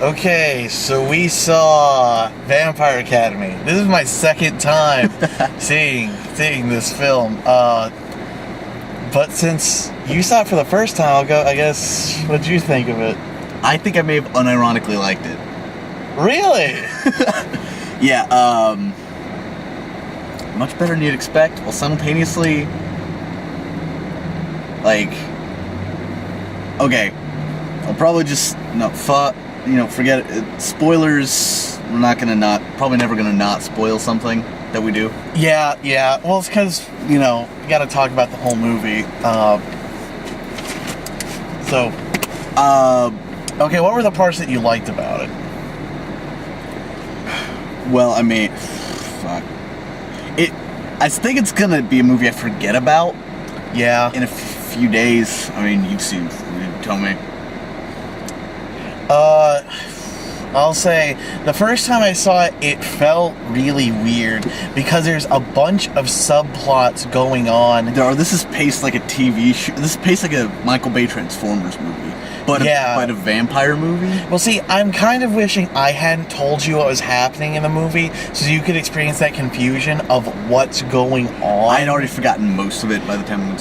Okay, so we saw Vampire Academy. This is my second time seeing this film. But since you saw it for the first time, I'll go. I guess. What'd you think of it? I think I may have unironically liked it. Really? Yeah. Much better than you'd expect. While simultaneously, like, okay, I'll probably just forget it. Spoilers. We're not gonna probably never gonna not spoil something that we do. Yeah. Well, it's because you got to talk about the whole movie. Okay, what were the parts that you liked about it? Well, I mean, fuck. I think it's gonna be a movie I forget about. Yeah. In a few days. I mean, you tell me. I'll say the first time I saw it, it felt really weird because there's a bunch of subplots going on. This is paced like a TV show. This is paced like a Michael Bay Transformers movie, but a vampire movie. Well, see, I'm kind of wishing I hadn't told you what was happening in the movie, so you could experience that confusion of what's going on. I had already forgotten most of it by the time we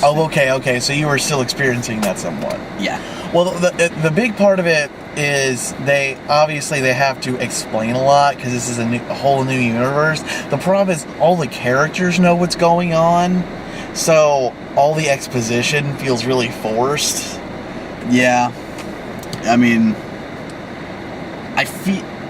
okay. So you were still experiencing that somewhat. Yeah. Well, the big part of it is they have to explain a lot because this is a whole new universe. The problem is all the characters know what's going on, so all the exposition feels really forced. Yeah. I mean,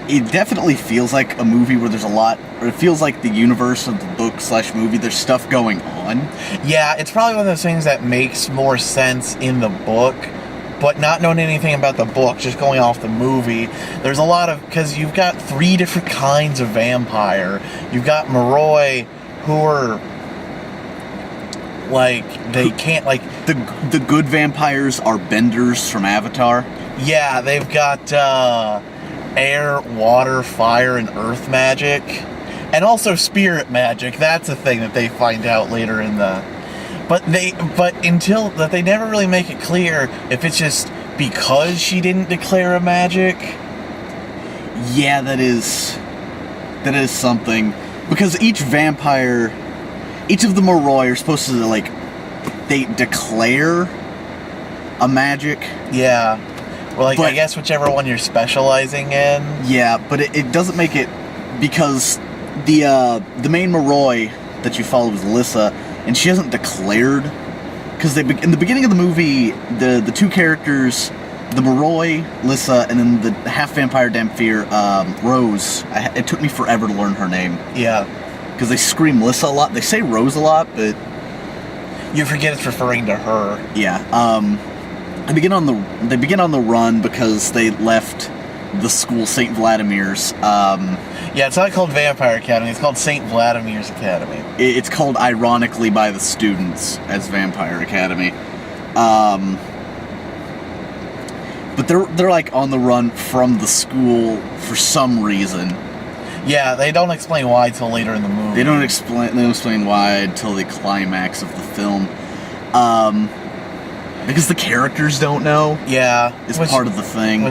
it definitely feels like a movie where there's a lot, or it feels like the universe of the book/movie, there's stuff going on. Yeah, it's probably one of those things that makes more sense in the book, but not knowing anything about the book, just going off the movie, there's a lot of, because you've got 3 different kinds of vampire. You've got Moroi, who are, like, they can't, like... The good vampires are benders from Avatar. Yeah, they've got air, water, fire, and earth magic. And also spirit magic. That's a thing that they find out later in the... But they never really make it clear if it's just because she didn't declare a magic. Yeah, that is something. Because each of the Moroi are supposed to, like, they declare a magic. Yeah. Well, I guess whichever one you're specializing in. Yeah, but it doesn't make it, because the main Moroi that you follow is Lissa, and she hasn't declared, because in the beginning of the movie, the 2 characters, the Moroi, Lissa, and then the half-vampire Damphir, Rose, it took me forever to learn her name. Yeah. Because they scream Lissa a lot, they say Rose a lot, but... You forget it's referring to her. Yeah, They begin on the run because they left the school, St. Vladimir's. Yeah, it's not called Vampire Academy, it's called St. Vladimir's Academy. It's called, ironically, by the students as Vampire Academy. But they're like on the run from the school for some reason. Yeah, they don't explain why till later in the movie. They don't explain why until the climax of the film. Because the characters don't know. Yeah. Is part of the thing.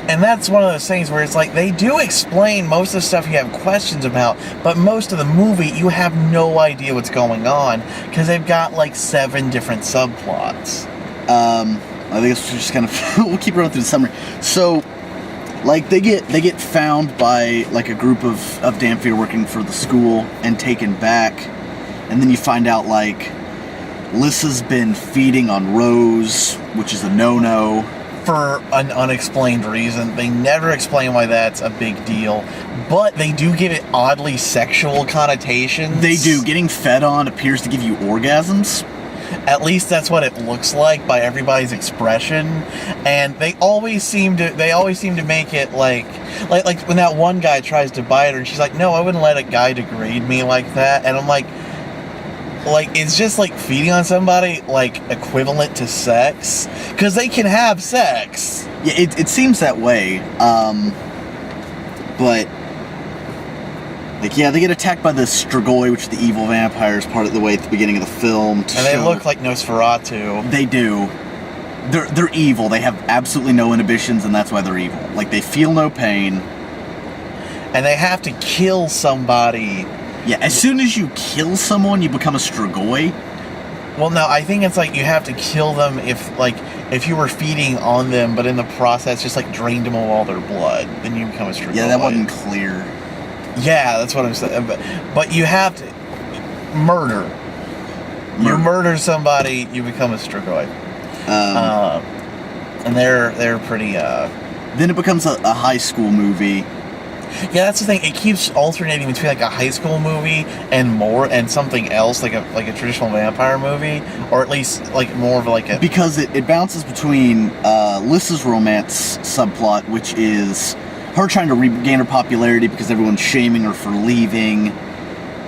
And that's one of those things where it's like, they do explain most of the stuff you have questions about, but most of the movie, you have no idea what's going on, because they've got, like, 7 different subplots. I think it's just kind of... we'll keep running through the summary. So, like, they get found by, like, a group of Damphir working for the school and taken back, and then you find out, like, Lissa's been feeding on Rose, which is a no-no. For an unexplained reason. They never explain why that's a big deal, but they do give it oddly sexual connotations. They do. Getting fed on appears to give you orgasms. At least that's what it looks like by everybody's expression, and they always seem to make it like when that one guy tries to bite her, and she's like, "No, I wouldn't let a guy degrade me like that," and I'm like, it's just like feeding on somebody, like, equivalent to sex, because they can have sex. Yeah, it seems that way, but, like, yeah, they get attacked by the Strigoi, which is the evil vampires, part of the way at the beginning of the film. And they look like Nosferatu. They do. they're evil. They have absolutely no inhibitions, and that's why they're evil. Like, they feel no pain. And they have to kill somebody. Yeah, as soon as you kill someone, you become a Strigoi. Well, no, I think it's like you have to kill them if you were feeding on them, but in the process just like drained them of all their blood, then you become a Strigoi. Yeah, that wasn't clear. Yeah, that's what I'm saying. But you have to murder. You murder somebody, you become a Strigoi. And they're pretty. Then it becomes a high school movie. Yeah, that's the thing. It keeps alternating between like a high school movie and something else, like a traditional vampire movie, or at least like more of like a. Because it bounces between Lissa's romance subplot, which is her trying to regain her popularity because everyone's shaming her for leaving,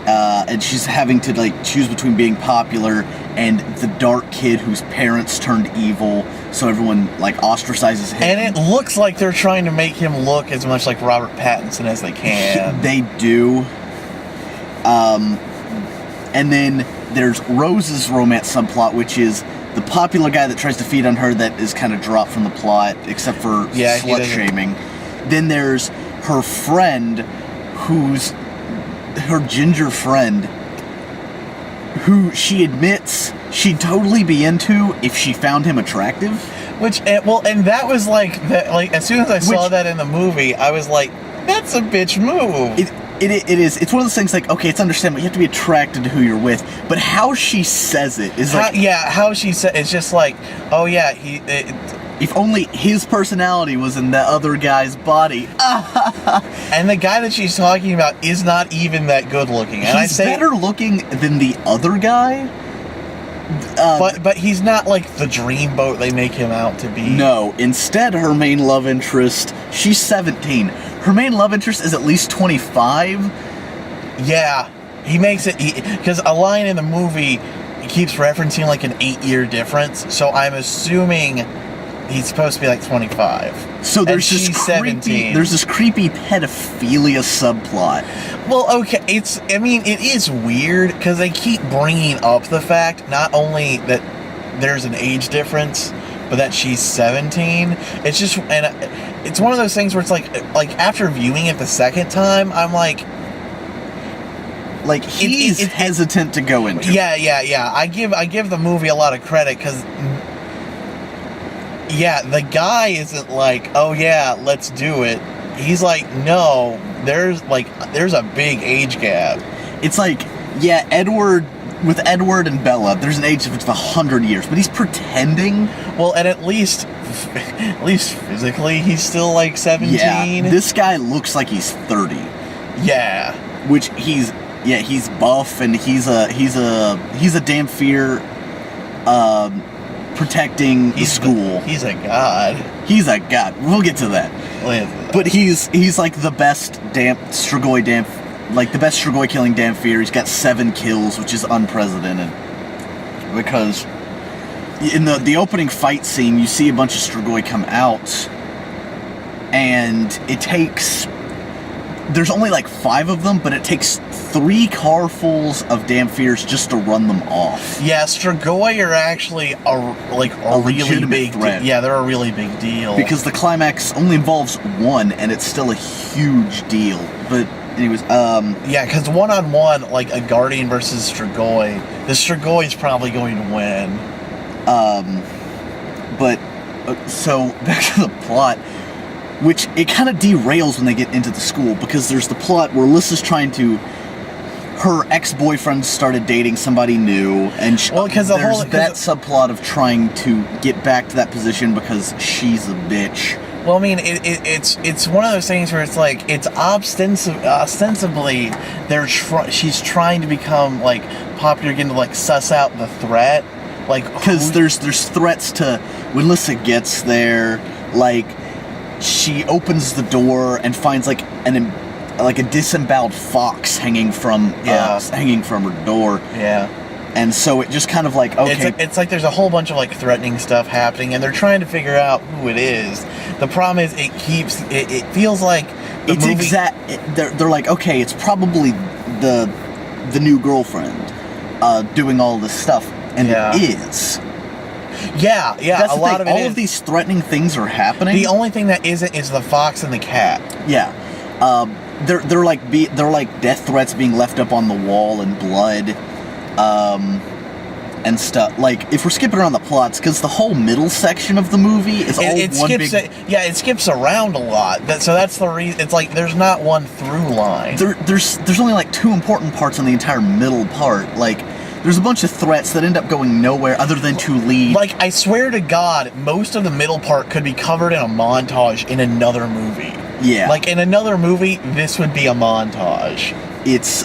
and she's having to like choose between being popular and the dark kid whose parents turned evil, so everyone like ostracizes him. And it looks like they're trying to make him look as much like Robert Pattinson as they can. They do. And then there's Rose's romance subplot, which is the popular guy that tries to feed on her that is kind of dropped from the plot, except for slut shaming. Then there's her friend, who's her ginger friend, who she admits she'd totally be into if she found him attractive. And that was like as soon as I saw that in the movie, I was like, that's a bitch move. It is. It's one of those things like, okay, it's understandable. You have to be attracted to who you're with, but how she says it is like, how she said it's just like, oh yeah, if only his personality was in the other guy's body. And the guy that she's talking about is not even that good looking. And he's better looking than the other guy. But he's not like the dreamboat they make him out to be. No, instead her main love interest, she's 17. Her main love interest is at least 25. Yeah, he makes it, because a line in the movie keeps referencing like an 8-year difference, so I'm assuming he's supposed to be like 25. So there's this creepy pedophilia subplot. Well, okay, it is weird because they keep bringing up the fact not only that there's an age difference, but that she's 17. It's just, and it's one of those things where it's like after viewing it the second time, I'm like he's hesitant to go into. Yeah. I give the movie a lot of credit because. Yeah, the guy isn't like, oh yeah, let's do it. He's like, no, there's a big age gap. It's like, yeah, with Edward and Bella, there's an age difference of 100 years, but he's pretending. Well, and at least physically, he's still like 17. Yeah, this guy looks like he's 30. Yeah, which he's buff and he's a damn fear. Protecting the school. He's a god. He's a god. We'll get to that. But he's like the best Strigoi killing Damphir. He's got 7 kills, which is unprecedented. Because in the opening fight scene, you see a bunch of Strigoi come out, and there's only like 5 of them, but it takes 3 carfuls of Damphirs just to run them off. Yeah, Strigoi are actually a really big threat. Yeah, they're a really big deal. Because the climax only involves 1, and it's still a huge deal. But anyways, yeah, because 1-on-1, like a Guardian versus Strigoi, the Strigoi is probably going to win. So back to the plot. Which it kind of derails when they get into the school, because there's the plot where Lissa's her ex-boyfriend started dating somebody new, and there's that subplot of trying to get back to that position because she's a bitch. Well, I mean, it's one of those things where it's like, it's ostensibly she's trying to become like popular again to like suss out the threat, like because there's threats to when Lissa gets there, like. She opens the door and finds like a disemboweled fox hanging from her door. Yeah. And so it just kind of like, okay. It's like there's a whole bunch of like threatening stuff happening, and they're trying to figure out who it is. The problem is it feels like it's movie... They're like, okay, it's probably the new girlfriend doing all this stuff, and it is. Yeah, That's a the lot thing. of it All is. of these threatening things are happening. The only thing that isn't is the fox and the cat. Yeah. They're like death threats being left up on the wall and blood, and stuff. Like, if we're skipping around the plots, because the whole middle section of the movie is all It one skips big... it skips around a lot. So that's the reason. It's like there's not one through line. There's only like two important parts in the entire middle part. Like, there's a bunch of threats that end up going nowhere other than to lead. Like, I swear to God, most of the middle part could be covered in a montage in another movie. Yeah. Like, in another movie, this would be a montage. It's,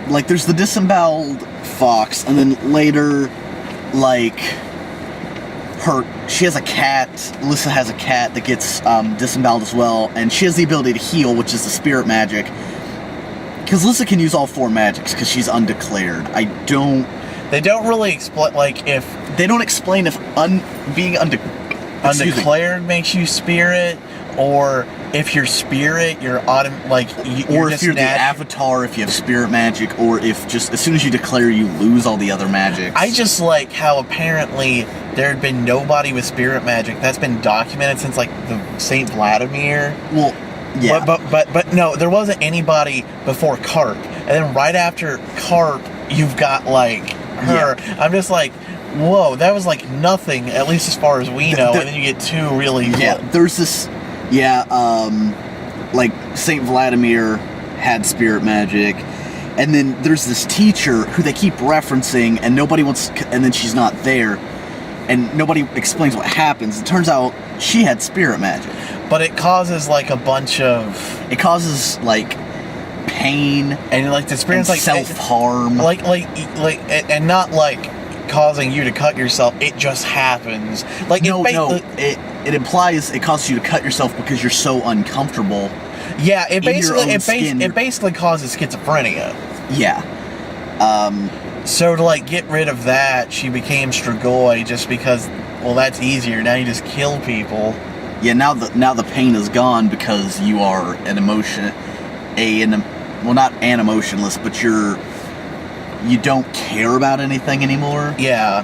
like, there's the disemboweled fox, and then later, like, she has a cat, Alyssa has a cat that gets, disemboweled as well, and she has the ability to heal, which is the spirit magic. Because Alyssa can use all four magics, because she's undeclared. They don't really explain, like, if... They don't explain if being undeclared makes you spirit, or if you're spirit, you're or if you're the avatar, if you have spirit magic, or if just as soon as you declare, you lose all the other magics. I just like how apparently there had been nobody with spirit magic that's been documented since like the Saint Vladimir. Well, yeah, but no, there wasn't anybody before Carp, and then right after Carp, you've got like her. Yeah. I'm just like, whoa, that was like nothing, at least as far as we know, and then you get two really. Yeah, there's this. Yeah, like Saint Vladimir had spirit magic, and then there's this teacher who they keep referencing, and nobody wants, and then she's not there, and nobody explains what happens. It turns out she had spirit magic, but it causes like a bunch of. It causes like pain and like the experience, like self-harm, and not like causing you to cut yourself. It just happens. Like it implies it causes you to cut yourself because you're so uncomfortable. Yeah, it basically causes schizophrenia. Yeah. So to like get rid of that, she became Strigoi just because. Well, that's easier. Now you just kill people. Yeah. Now the pain is gone because you are not an emotionless, but you don't care about anything anymore. Yeah.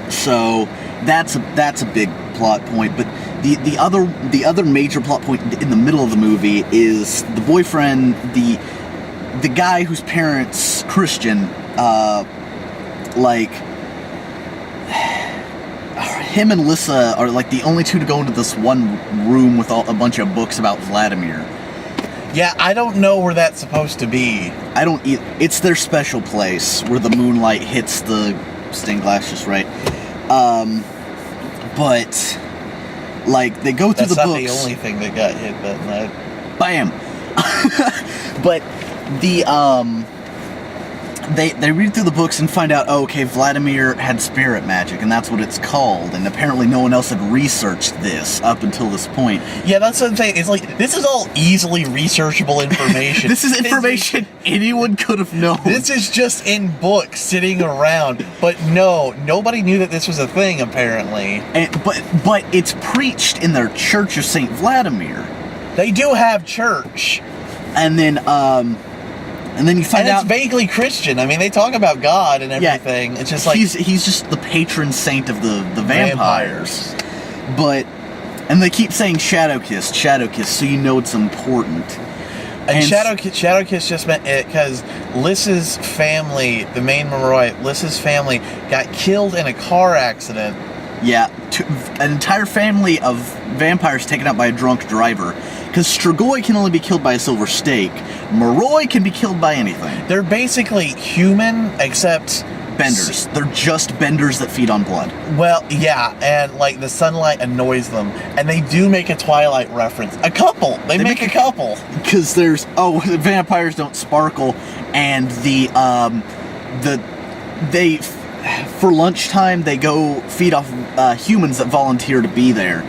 So that's a big plot point. But the other major plot point in the middle of the movie is the boyfriend, the guy whose parents Christian, like him and Alyssa are like the only two to go into this one room with a bunch of books about Vladimir. Yeah, I don't know where that's supposed to be. It's their special place where the moonlight hits the stained glass just right. But like they go through the books. That's not the only thing that got hit that night. Bam. But they read through the books and find out, oh, okay, Vladimir had spirit magic, and that's what it's called. And apparently no one else had researched this up until this point. Yeah, that's what I'm saying. It's like, this is all easily researchable information. This is information anyone could have known. This is just in books sitting around. But no, nobody knew that this was a thing, apparently. But it's preached in their Church of St. Vladimir. They do have church. And then you find out it's vaguely Christian. I mean, they talk about God and everything. Yeah, it's just like he's just the patron saint of the vampires. And they keep saying Shadow Kiss, so you know it's important. And Shadow Kiss just meant it because Lys's family, the main Moroi, Lys's family got killed in a car accident. Yeah, an entire family of vampires taken out by a drunk driver. Because Strigoi can only be killed by a silver stake. Moroi can be killed by anything. They're basically human, except benders. They're just benders that feed on blood. Well, yeah, and like the sunlight annoys them, and they do make a Twilight reference. A couple. They make a couple. Because there's the vampires don't sparkle, and for lunchtime they go feed off humans that volunteer to be there,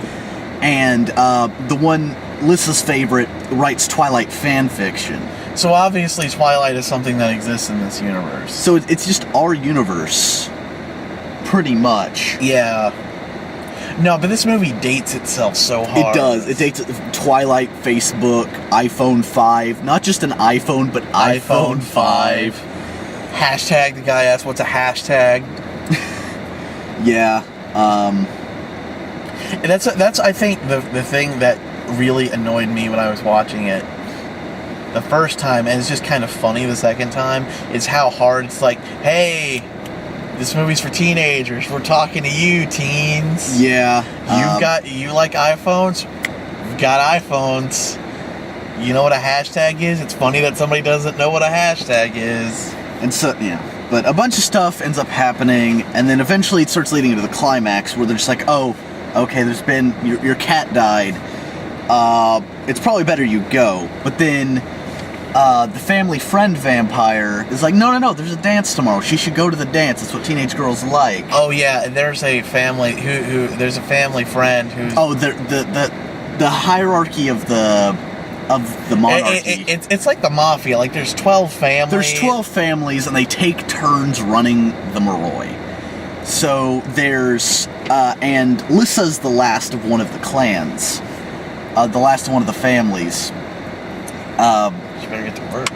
and the one Lyssa's favorite writes Twilight fan fiction. So obviously Twilight is something that exists in this universe. So it's just our universe, pretty much. Yeah. No, but this movie dates itself so hard. It does. It dates Twilight, Facebook, iPhone 5. Not just an iPhone, but iPhone 5. Hashtag, the guy asked what's a hashtag. Yeah. And that's I think the thing that really annoyed me when I was watching it the first time, and it's just kind of funny the second time, is how hard it's like, hey, this movie's for teenagers. We're talking to you, teens. Yeah. You like iPhones? You've got iPhones. You know what a hashtag is? It's funny that somebody doesn't know what a hashtag is. And so, yeah. But a bunch of stuff ends up happening, and then eventually it starts leading into the climax where they're just like, oh, okay, there's been, your cat died. It's probably better you go. But then the family friend vampire is like, no, there's a dance tomorrow. She should go to the dance. That's what teenage girls like. Oh yeah, and there's a family there's a family friend who's the hierarchy of the monarchy. It's like the mafia. Like there's 12 families. There's 12 families, and they take turns running the Moroi. So there's and Lissa's the last of one of the clans, the last of one of the families. She better get to work.